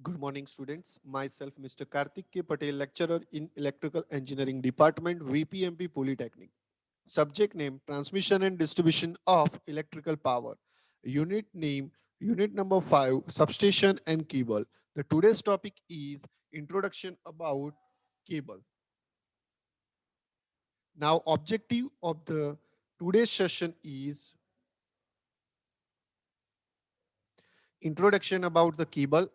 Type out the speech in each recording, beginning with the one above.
Good morning, students. Myself, Mr. Karthik K. Patel, lecturer in Electrical Engineering Department, VPMP Polytechnic. Subject name, Transmission and Distribution of Electrical Power. Unit name, Unit number 5, Substation and Cable. The today's topic is Introduction about Cable. Now, objective of the today's session is Introduction about the cable.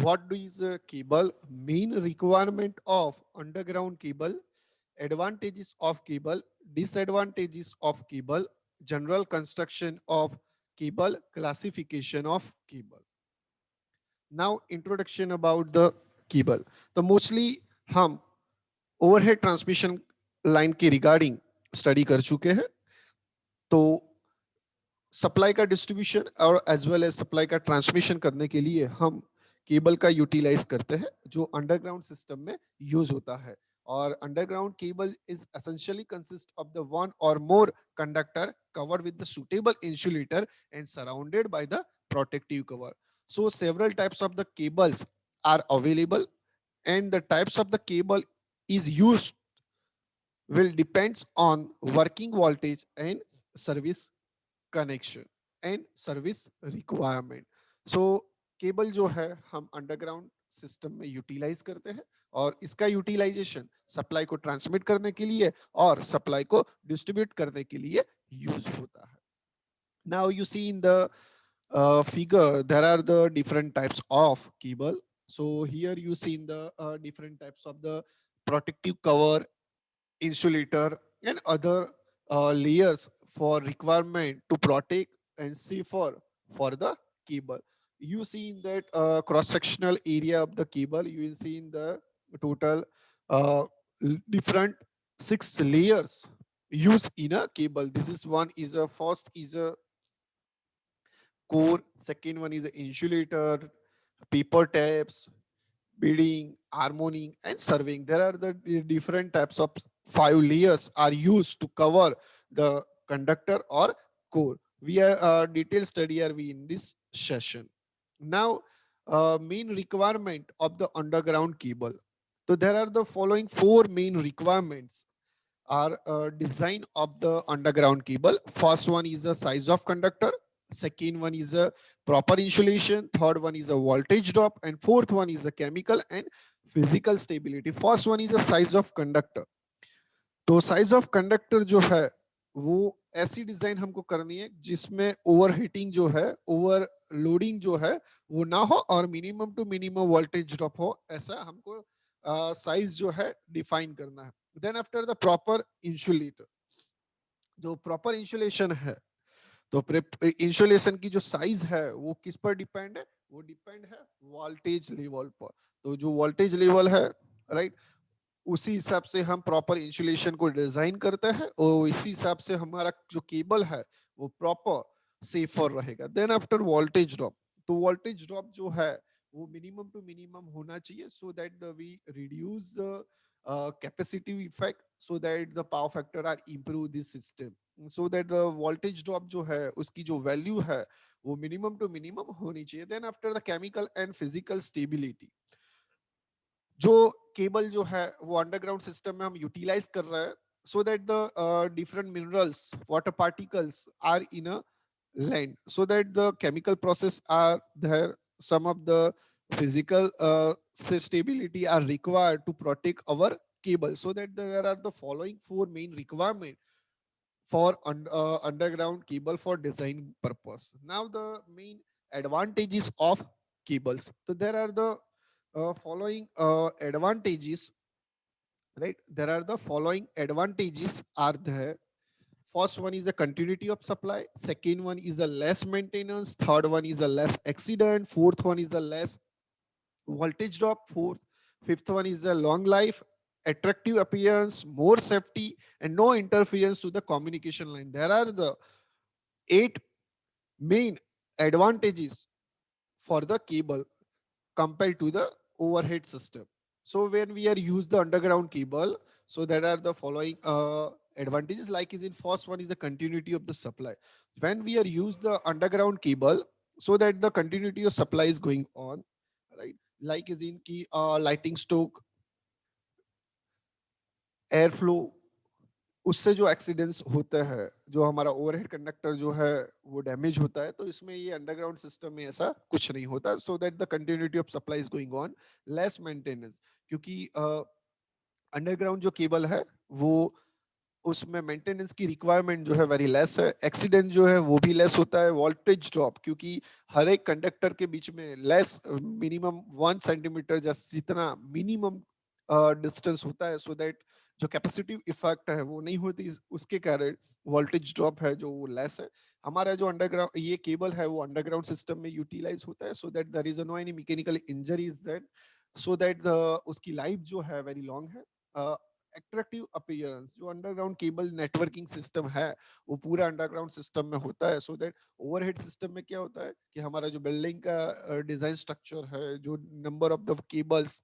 What is a cable? Main requirement of underground cable, advantages of cable, disadvantages of cable, general construction of cable, classification of cable. Now introduction about the cable. तो mostly हम overhead transmission line के regarding study कर चुके हैं. तो supply का distribution और as well as supply का ट्रांसमिशन करने के लिए हम केबल का यूटिलाइज करते हैं जो अंडरग्राउंड सिस्टम में यूज होता है. और underground cable is essentially consist of the one or more conductor covered with the suitable insulator and surrounded by the protective cover. So several types of the cables are available and the types of the cable is used will depends on working voltage and service connection and service requirement. So cable जो है हम underground system में utilise करते हैं और इसका utilisation supply को transmit करने के लिए और सप्लाई को डिस्ट्रीब्यूट करने के लिए यूज होता है. Now you see in the figure there are the different types of cable. So here you see in the different types of the protective cover, insulator and other layers for requirement to protect and safer for the cable. You see in that cross-sectional area of the cable, you will see in the total uh, different 6 layers used in a cable. This is one is a first is a core, second one is a insulator, paper taps, beading, harmony, and serving. There are the different types of 5 layers are used to cover the conductor or core. We are detailed study are we in this session. Now, main requirement of the underground cable. So there are the following 4 main requirements are design of the underground cable. First one is the size of conductor. Second one is a proper insulation. Third one is a voltage drop. And fourth one is the chemical and physical stability. First one is the size of conductor. तो size of conductor जो है वो ऐसी design हमको करनी है जिसमें overheating जो है, ओवर लोडिंग जो है वो ना हो और minimum to minimum voltage drop हो. ऐसा हमको साइज जो है डिफाइन करना है. Then after the proper insulator, जो प्रॉपर इंसुलेशन है तो इंसुलेशन की जो साइज है वो किस पर डिपेंड है? वो डिपेंड है वोल्टेज लेवल पर. तो जो वोल्टेज लेवल है, राइट, उसी हिसाब से हम प्रॉपर इंसुलेशन को डिजाइन करते हैं और इसी हिसाब से हमारा जो केबल है वो प्रॉपर सेफर रहेगा. देन आफ्टर वोल्टेज ड्रॉप, तो वोल्टेज ड्रॉप जो है वो मिनिमम टू मिनिमम होना चाहिए so that the we reduce the capacitive effect so that the power factor are improve this system. So that the voltage drop जो है उसकी जो वैल्यू है वो मिनिमम टू मिनिमम होनी चाहिए. Then after the chemical and physical stability, जो cable जो है वो अंडरग्राउंड सिस्टम में हम यूटिलाइज कर रहे हैं so that the different minerals, water particles are in a land so that the chemical process are there. Some of the physical stability are required to protect our cable so that there are the following 4 main requirement for underground cable for design purpose. Now the main advantages of cables, so there are the following advantages, right? There are the following advantages are there. First one is the continuity of supply. Second one is the less maintenance. Third one is the less accident. Fourth one is the less voltage drop. Fifth one is the long life, attractive appearance, more safety, and no interference to the communication line. There are the 8 main advantages for the cable compared to the overhead system. So when we are use the underground cable, so there are the following advantages. Like is in first one is the continuity of the supply. When we are use the underground cable, so that the continuity of supply is going on, right? Like is इन की lighting stock, air flow, उससे जो accidents होते हैं, जो हमारा overhead conductor जो है वो डैमेज होता है, तो इसमें ये अंडरग्राउंड सिस्टम में ऐसा कुछ नहीं होता, सो that the continuity of supply is going on, less maintenance, क्योंकि अंडरग्राउंड जो केबल है वो उसमें मेंटेनेंस की रिक्वायरमेंट जो है वेरी लेस है, एक्सीडेंट जो है वो भी लेस होता है, वोल्टेज ड्रॉप, क्योंकि हर एक कंडक्टर के बीच में लेस मिनिमम 1 सेंटीमीटर जितना मिनिमम डिस्टेंस होता है, सो दैट जो कैपेसिटिव इफेक्ट है वो नहीं होती, उसके कारण वोल्टेज ड्रॉप है जो वो लेस है। हमारा जो अंडरग्राउंड ये केबल है वो अंडरग्राउंड सिस्टम में यूटिलाइज होता है, so that there is no any mechanical injuries that, so that उसकी लाइफ जो है वेरी लॉन्ग है। एट्रैक्टिव अपीयरेंस, जो अंडरग्राउंड केबल नेटवर्किंग सिस्टम है वो पूरा अंडरग्राउंड सिस्टम में होता है, सो दैट ओवरहेड सिस्टम में क्या होता है कि हमारा जो बिल्डिंग का डिजाइन स्ट्रक्चर है, जो number of the cables,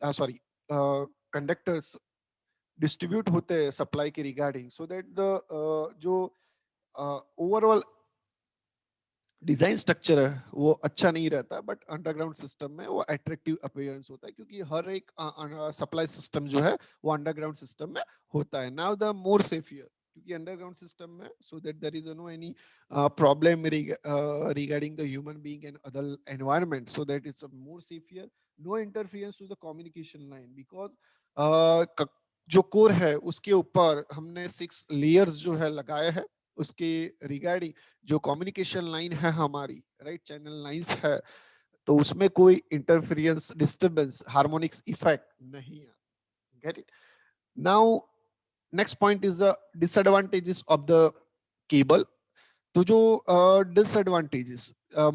sorry, conductors distribute होते हैं सप्लाई के रिगार्डिंग, सो दैट द जो ओवरऑल डिजाइन स्ट्रक्चर है वो अच्छा नहीं रहता, बट अंडरग्राउंड सिस्टम में वो अट्रैक्टिव अपीयरेंस होता है, क्योंकि हर एक सप्लाई सिस्टम जो है वो अंडरग्राउंड सिस्टम में होता है। नाउ द मोर सेफियर, क्योंकि अंडरग्राउंड सिस्टम में, so that there is no any problem regarding the human being and other environment, so that it's more safer, no interference to the communication line, because जो कोर है उसके ऊपर हमने 6 layers जो है लगाए हैं, उसके रिगार्डिंग जो कम्युनिकेशन लाइन है हमारी, राइट, चैनल लाइंस है, तो उसमें कोई इंटरफेरेंस, डिस्टरबेंस, हार्मोनिक्स इफेक्ट नहीं है। Get it? Now next point is the disadvantages of the cable. तो जो disadvantages,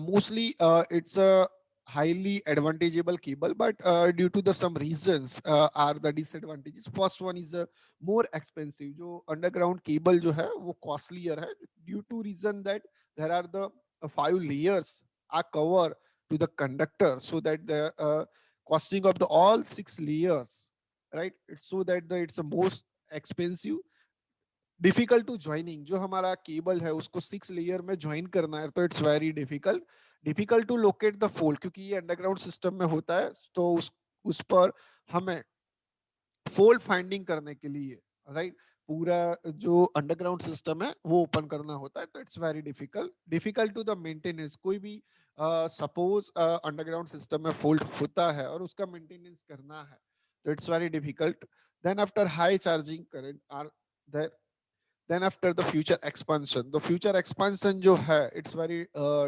mostly it's a highly advantageable cable, but due to the some reasons are the disadvantages. First one is more expensive. जो underground cable जो है वो costlier है, due to reason that there are the 5 layers are cover to the conductor, so that the costing of the all 6 layers, right, it's so that the it's the most expensive, difficult to joining, जो हमारा cable है उसको 6 layer में join करना है, तो it's very difficult, difficult to locate the fault, क्योंकि ये अंडरग्राउंड सिस्टम में होता है, तो उस पर हमें फोल्ड फाइंडिंग करने के लिए, राइट, पूरा जो अंडरग्राउंड सिस्टम है वो ओपन करना होता है, तो it's very difficult, difficult to the maintenance. कोई भी सपोज अंडरग्राउंड सिस्टम में फोल्ड होता है और उसका मेंटेनेंस करना है, तो it's very difficult. Then after high charging current are there, then after the future expansion, the future expansion जो है इट्स वेरी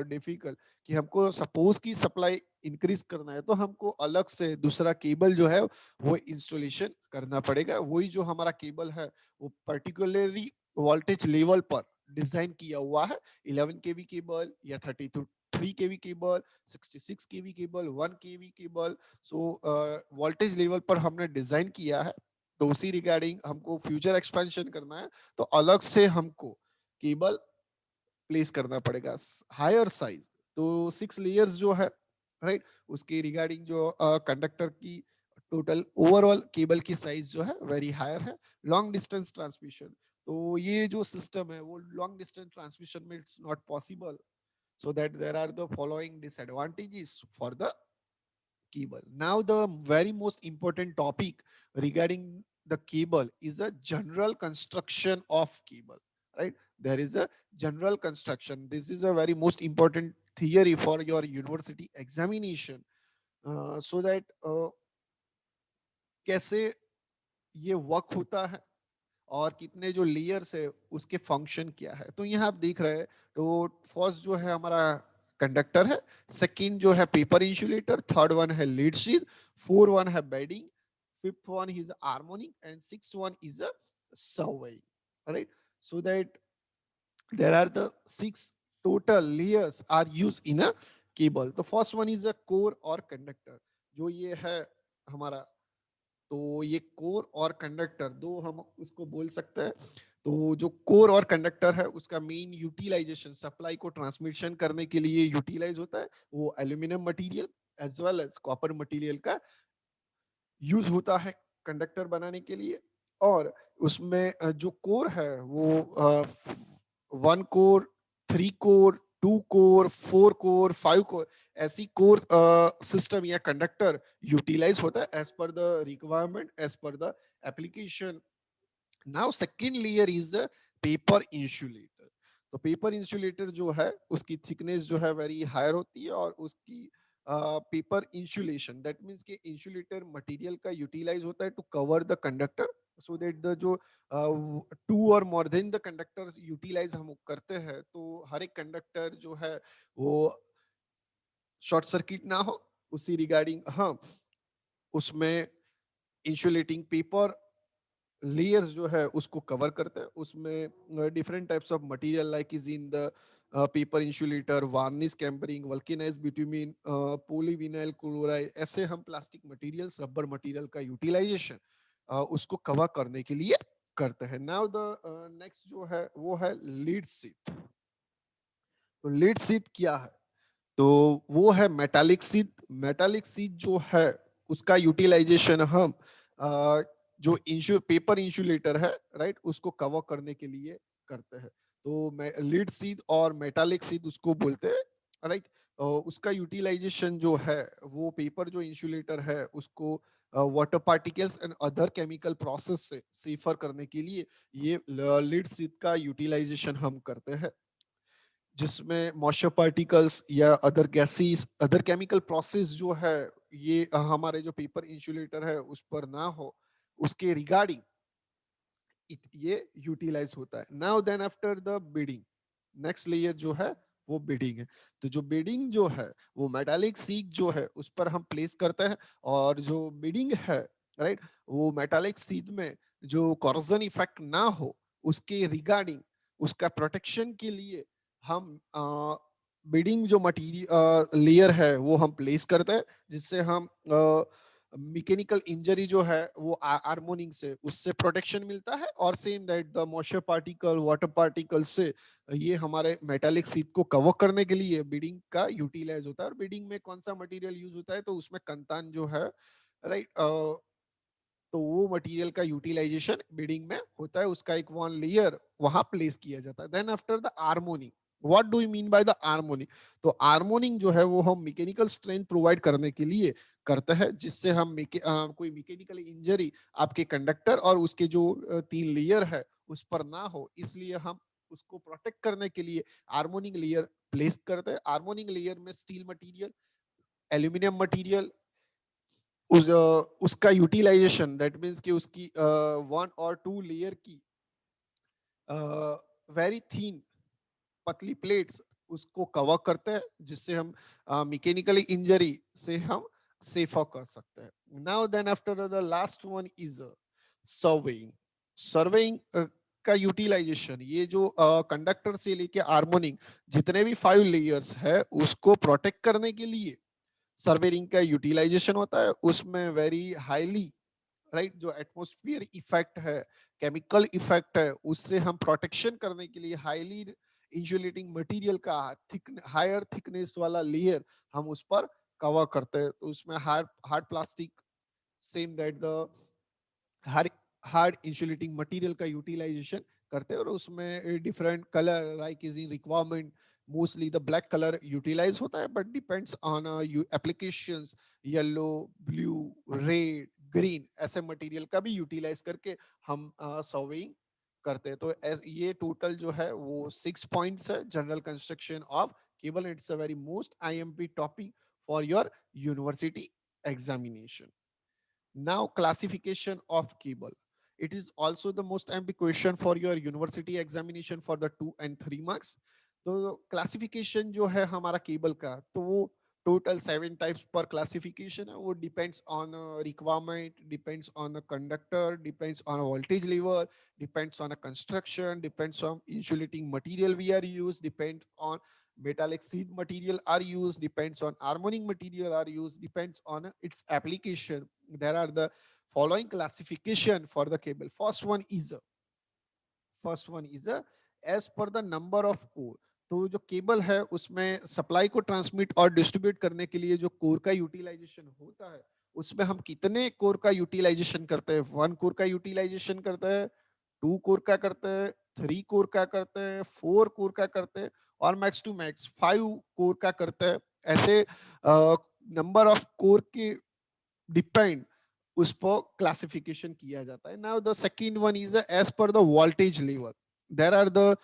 डिफिकल्ट, कि हमको सपोज की सप्लाई इंक्रीज करना है, तो हमको अलग से दूसरा केबल जो है वो इंस्टॉलेशन करना पड़ेगा। वही जो हमारा केबल है वो पर्टिकुलरली वोल्टेज लेवल पर डिजाइन किया हुआ है, 11 kV केबल या 33 kV cable, 66 kV cable, 1 kV cable, so voltage level पर हमने डिजाइन किया है, तो उसी रिगार्डिंग हमको फ्यूचर एक्सपेंशन करना है, तो अलग से हमको केबल प्लेस करना पड़ेगा हायर साइज। तो 6 लेयर्स जो है, राइट, उसके रिगार्डिंग जो कंडक्टर की टोटल ओवरऑल केबल की साइज जो है वेरी हायर है। लॉन्ग डिस्टेंस ट्रांसमिशन, तो ये जो सिस्टम है वो लॉन्ग डिस्टेंस ट्रांसमिशन में it's not possible, so that there are the following disadvantages for the cable. Now the very most important topic regarding the cable is a general construction of cable, right? There is a general construction. This is a very most important theory for your university examination, so that कैसे ये work होता है और कितने जो layers है उसके function क्या है। तो यहाँ आप देख रहे हैं, तो फर्स्ट जो है हमारा कंडक्टर है, सेकंड जो है पेपर इंसुलेटर, थर्ड वन है लीड शीट, फोर वन है bedding, fifth one is harmonic and six one is a surveying, right, so that there are the 6 total layers are used in a cable. The first one is a core or conductor, जो ये है हमारा, तो ये core और conductor दो हम उसको बोल सकते हैं। तो जो कोर और कंडक्टर है उसका मेन यूटिलाइजेशन सप्लाई को ट्रांसमिशन करने के लिए यूटिलाइज होता है, वो aluminium material as well as copper material का यूज होता है कंडक्टर बनाने के लिए। और उसमें जो कोर है वो 1 core, 3 core, 2 core, 4 core, 5 core, ऐसी कोर सिस्टम या कंडक्टर यूटिलाइज होता है as per the requirement, as per the application. Now second layer is paper insulator. तो पेपर इंसुलेटर जो है उसकी थिकनेस जो है वेरी हायर होती है, और उसकी पेपर इंसुलेशन दैट मीन्स कि इंसुलेटर मटेरियल का यूटिलाइज होता है to cover the conductor, so that the जो 2 और more than the conductor utilize हम करते हैं, तो हर एक कंडक्टर जो है वो शॉर्ट सर्किट ना हो. उसी रिगार्डिंग हाँ, उसमें इंसुलेटिंग पेपर लेयर्स जो है उसको कवर करते हैं. उसमें different types of material like is in the paper insulator, varnish cambric, vulcanise bitumen, polyvinyl chloride, ऐसे हम प्लास्टिक मटेरियल्स, रबर मटेरियल का यूटिलाइजेशन उसको कवर करने के लिए करते हैं. नाउ द नेक्स्ट जो है वो है लीड सीट. तो लीड सीट क्या है? तो वो है मेटालिक सीट. मेटालिक सीट जो है उसका यूटिलाइजेशन हम जो पेपर इंसुलेटर है, राइट, उसको कवर करने के लिए करते हैं. तो लीड सीट और मेटालिक सीट उसको बोलते हैं, राइट. उसका यूटिलाइजेशन जो है वो पेपर जो इंसुलेटर है उसको water particles and other chemical process से सेफर करने के लिए ये लीड सीट का यूटिलाइजेशन हम करते हैं, जिसमें मॉइस्चर पार्टिकल्स या other gases, other chemical process जो है ये हमारे जो पेपर इंसुलेटर है उस पर ना हो, उसके रिगार्डिंग ये यूटिलाइज होता है. Now then after the bedding, next layer जो है वो बीडिंग है. तो जो बीडिंग जो है वो मेटालिक सीक जो है उस पर हम प्लेस करते हैं, और जो बीडिंग है, राइट, वो मेटालिक सीक में जो कॉर्जन इफेक्ट ना हो उसके रिगार्डिंग, उसका प्रोटेक्शन के लिए हम बीडिंग जो मटीरियल लेयर है वो हम प्लेस करते हैं, जिससे हम मैकेनिकल इंजरी जो है वो हार्मोनिंग से उससे प्रोटेक्शन मिलता है, और same that the moisture particle, water particle से ये हमारे मेटालिक सीट को कवर करने के लिए बीडिंग का यूटिलाइज होता है. और बीडिंग में कौन सा मटेरियल यूज होता है? तो उसमें कंतान जो है, राइट, तो वो मटेरियल का यूटिलाइजेशन बीडिंग में होता है, उसका एक वन लेयर वहां प्लेस किया जाता है. Then after the armouring, what do you mean by the armouring? तो हार्मोनिंग जो है वो हम मैकेनिकल स्ट्रेंथ प्रोवाइड करने के लिए करते हैं, जिससे हम कोई मैकेनिकल इंजरी आपके कंडक्टर और उसके जो 3 लेयर है उस पर ना हो, इसलिए हम उसको प्रोटेक्ट करने के लिए हार्मोनिंग लेयर प्लेस करते हैं. हार्मोनिंग लेयर में स्टील मटेरियल, एल्यूमिनियम मटेरियल, उसका यूटिलाइजेशन दैट मीन्स कि उसकी 1 और 2 लेयर की वेरी थीन पतली प्लेट्स उसको कवर करते हैं, जिससे हम मैकेनिकली इंजरी से हम सेफ कर सकते हैं. Now then after the last one is surveying. Surveying का यूटिलाइजेशन, ये जो कंडक्टर से लेके हार्मोनिंग जितने भी 5 लेयर्स है उसको प्रोटेक्ट करने के लिए सर्वेइंग का यूटिलाइजेशन होता है. उसमें वेरी हाईली, राइट, जो एटमॉस्फेयर इफेक्ट है, केमिकल इफेक्ट है, उससे हम प्रोटेक्शन करने के लिए हाईली इंसुलेटिंग मटेरियल का हायर थिकनेस वाला लेयर हम उस पर कवर करते हैं. तो उसमें hard hard plastic, same that the hard hard insulating material का यूटिलाइजेशन करते हैं, और उसमें different colour like is in requirement. Mostly the black colour utilize होता है, but depends on applications. Yellow, blue, red, green, ऐसे मटेरियल का भी यूटिलाइज करके हम सर्वेइंग करते हैं. तो ये टोटल जो है वो 6 पॉइंट्स है general construction of cable. It's a very most IMP topic for your university examination. Now, classification of cable. It is also the most MP question for your university examination for the 2 and 3 marks. तो classification जो है हमारा cable का, तो वो total 7 types पर classification है. वो depends on requirement, depends on conductor, depends on voltage level, depends on construction, depends on insulating material we are used, depends on metallic seed material are used, depends on harmonic material are used, depends on its application. There are the following classification for the cable. First one is a as per the number of core. तो जो cable है उसमें supply को transmit और distribute करने के लिए जो कोर का यूटिलाइजेशन होता है, उसमें हम कितने कोर का यूटिलाइजेशन करते हैं? 1 कोर का यूटिलाइजेशन करते हैं, 2 कोर का करते हैं, 3 कोर का करते हैं, 4 कोर का करते हैं और मैक्स टू मैक्स 5 कोर का करते हैं। ऐसे नंबर ऑफ कोर के डिपेंड उस पर क्लासिफिकेशन किया जाता है। Now the second one is as per the voltage level, there are the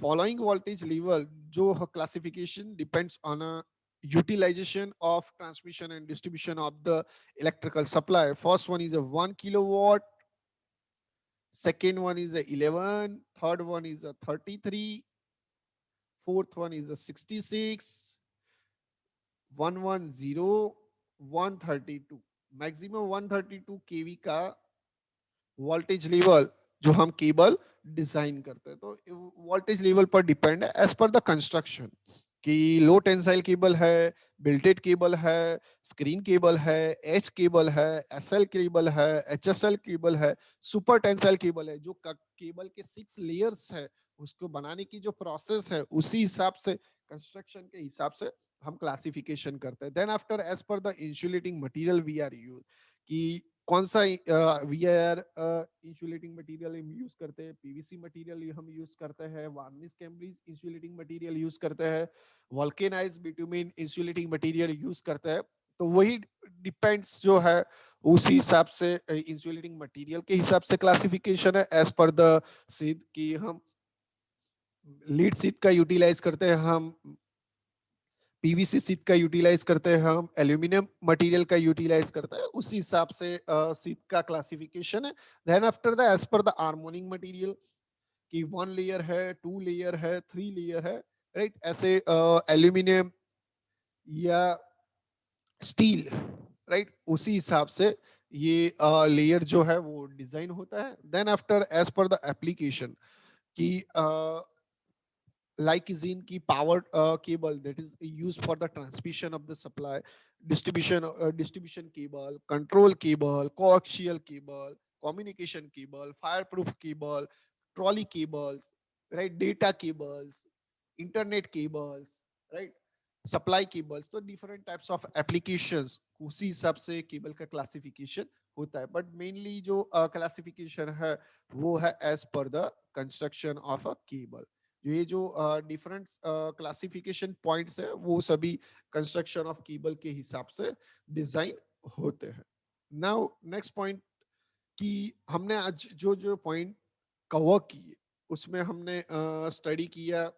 following voltage level जो classification depends on a utilization of transmission and distribution of the electrical supply. First one is a 1 kilowatt, second one is a 11, third one is a 33, fourth one is a 66, 110, 132, maximum 132 केवी का voltage level जो हम cable design करते हैं। तो voltage level पर depend है as per the construction कि लो tensile cable है, बिल्टेड केबल है, स्क्रीन केबल है, एच केबल है, एसएल केबल है, एचएसएल केबल है, सुपर टेंसाइल केबल है। जो केबल के 6 लेयर्स है उसको बनाने की जो प्रोसेस है उसी हिसाब से कंस्ट्रक्शन के हिसाब से हम क्लासिफिकेशन करते हैं। Then after as per the insulating material we are use कि कौन सा वी आर इंसुलेटिंग मटेरियल हम यूज करते हैं, पीवीसी मटेरियल हम यूज करते हैं, varnish Cambridge insulating material use करते हैं, vulcanise bitumen insulating material use करते हैं। तो वही डिपेंड्स जो है उसी हिसाब से इंसुलेटिंग मटेरियल के हिसाब से क्लासिफिकेशन है एज पर द सीध की हम लीड सीध का यूटिलाइज करते हैं, हम पीवीसी सीट का यूटिलाइज करते हैं, हम एल्यूमिनियम मटेरियल का यूटिलाइज करते हैं, उसी हिसाब से सीट का क्लासिफिकेशन है। Then after the as per the harmonic material की 1 लेयर है, 2 लेयर है, 3 लेयर है, राइट। ऐसे एल्यूमिनियम या स्टील, राइट, उसी हिसाब से ये लेयर जो है वो डिजाइन होता है। Then after as per the application की like is in key power cable that is used for the transmission of the supply, distribution cable, control cable, coaxial cable, communication cable, fireproof cable, trolley cables, right, data cables, internet cables, right, supply cables. तो different types of applications उसी हिसाब से cable का classification होता है। But mainly जो classification है वो है as per the construction of a cable. ये जो डिफरेंट क्लासिफिकेशन पॉइंट्स है वो सभी कंस्ट्रक्शन ऑफ केबल के हिसाब से डिजाइन होते हैं। नाउ नेक्स्ट पॉइंट कि हमने आज जो जो पॉइंट कवर किए उसमें हमने स्टडी किया।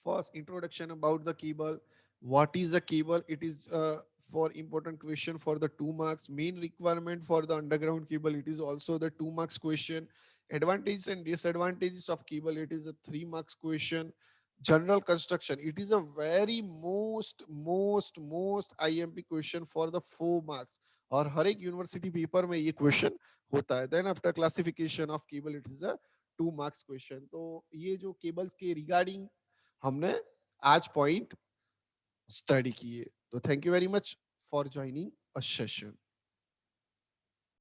First, introduction about the cable. What is a cable? It is for important question for the 2 marks. Main requirement for the underground cable. It is also the 2 marks question. Advantages and disadvantages of cable. It is a 3 marks question. General construction. It is a very most IMP question for the 4 marks. और हर एक university paper में ये question होता है। Then after classification of cable it is a 2 marks question. तो ये जो cables के रिगार्डिंग हमने आज पॉइंट स्टडी किए। तो thank you very much for joining a session.